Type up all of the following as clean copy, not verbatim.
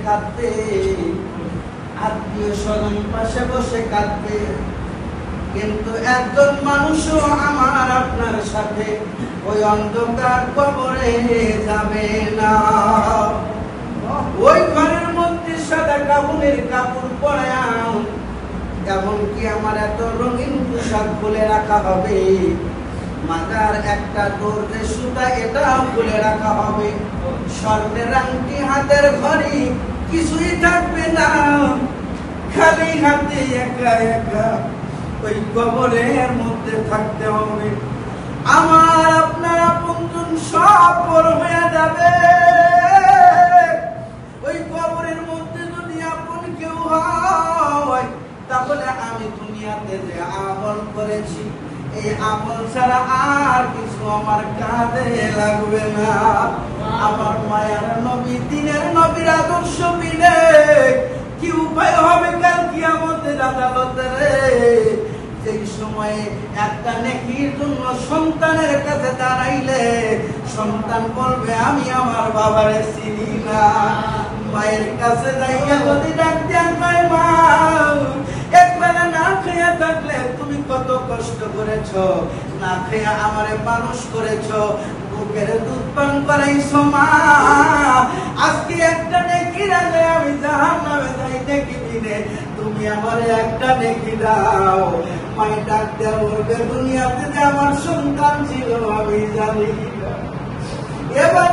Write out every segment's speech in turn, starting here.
কাঁদবে, আত্মীয় স্বজন পাশে বসে কাঁদবে, কিন্তু একজন মানুষও আমার আপনার সাথে ওই অন্ধকার কবরে যাবে না। ওই ঘরের মধ্যে সাদা কাপড়ের কাপড় পরায়া, এমনকি আমার এত রঙিন পোশাক খুলে রাখা হবে, মাথার একটা দৌড়ে সুতা এটাও খুলে রাখা হবে, স্বর্ণের আংটি হাতের ঘড়ি কিছুই থাকবে না, খালি হাতে একা একা ওই কবরের মধ্যে থাকতে হবে। আমার আপনার আপনজন সব বড় হয়ে যাবে। ওই কবরের মধ্যে যদি আপন কেউ হয়, তাহলে আমি দুনিয়াতে যে আমল করেছি এই আমল ছাড়া আর কিছু আমার কাঁধে লাগবে না। আমার মায়ার নবী, দিনের নবীর আদর্শ বিনে কি উপায় হবে কাল কিয়ামতের আদালতে রে? সেই সময়ে একটা নেকির জন্য সন্তানের কাছে দাঁড়াইলে সন্তান বলবে আমি আমার বাবারে চিনি না। মায়ের কাছে যাইয়া যদি ডাক দেন, মা একবেলা না খেয়ে থাকলে তুমি কত কষ্ট করেছো, না খেয়ে আমারে মানুষ করেছো, বুকের দুধ পান করাইছো মা, আজকে একটা নেকি রাখলে আমি জাহান্নামে যাইতে কি দিনে তুমি আমারে একটা নেকি দাও। মায়ের ডাক দেওয়া বলবে দুনিয়াতে যে আমার সন্তান ছিল আমি জানি না। এবার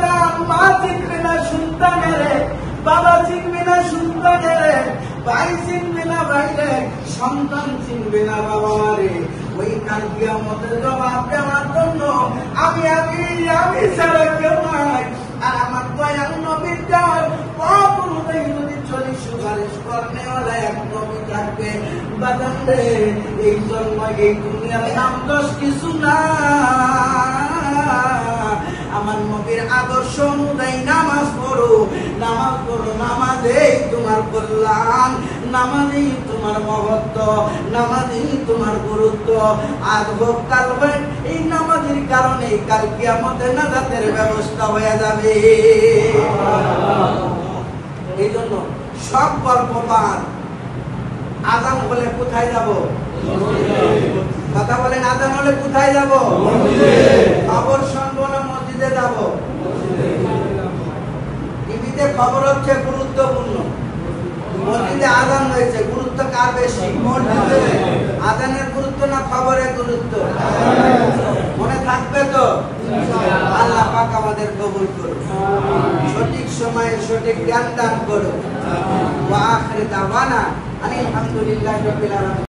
মা চিনবে না সন্তানের, বাবা চিনবে না সন্তানের, ভাই চিনবে না ভাইরে, সন্তান চিনবে না বাবা রে। ওই কাল কিয়ামতের জবাব দেওয়ার জন্য আমি ছাড়া কেউ নাই। আর আমার দয়াল নবীর দেওয়ার পথ অনুযায়ী যদি চলি, সুপারিশ করনেওয়ালা এক নবী থাকবে। বাজান রে, এই জন্ম এই দুনিয়ার নাম দোষ কিছু না। আমার নবীর আদর্শ অনুযায়ী নামাজ পড়ো, নামাজ পড়ো, নামাজেই তোমার কল্যাণ, নামাজেই তোমার মহত্ব, নামাজেই তোমার গুরুত্ব। আজ হোক কাল হোক, এই নামাজের কারণে কাল কিয়ামতে নাজাতের ব্যবস্থা হয়ে যাবে। এই জন্য সব গল্পবাদ আজান হলে কোথায় যাব? কথা বলেন, আজান হলে কোথায় যাব? খবর শুনবো না মসজিদে যাব? টিভিতে খবর হচ্ছে গুরুত্বপূর্ণ, মসজিদে আজান হয়েছে, গুরুত্ব কার বেশি? মসজিদে আজানের গুরুত্ব না খবরের গুরুত্ব? মনে থাকবে তো? আল্লাহ পাক আমাদের কবুল করুন, সঠিক সময়ে সঠিক জ্ঞান দান করুন। ওয়া আখিরু দাওয়ানা আলহামদুলিল্লাহি রাব্বিল আলামিন।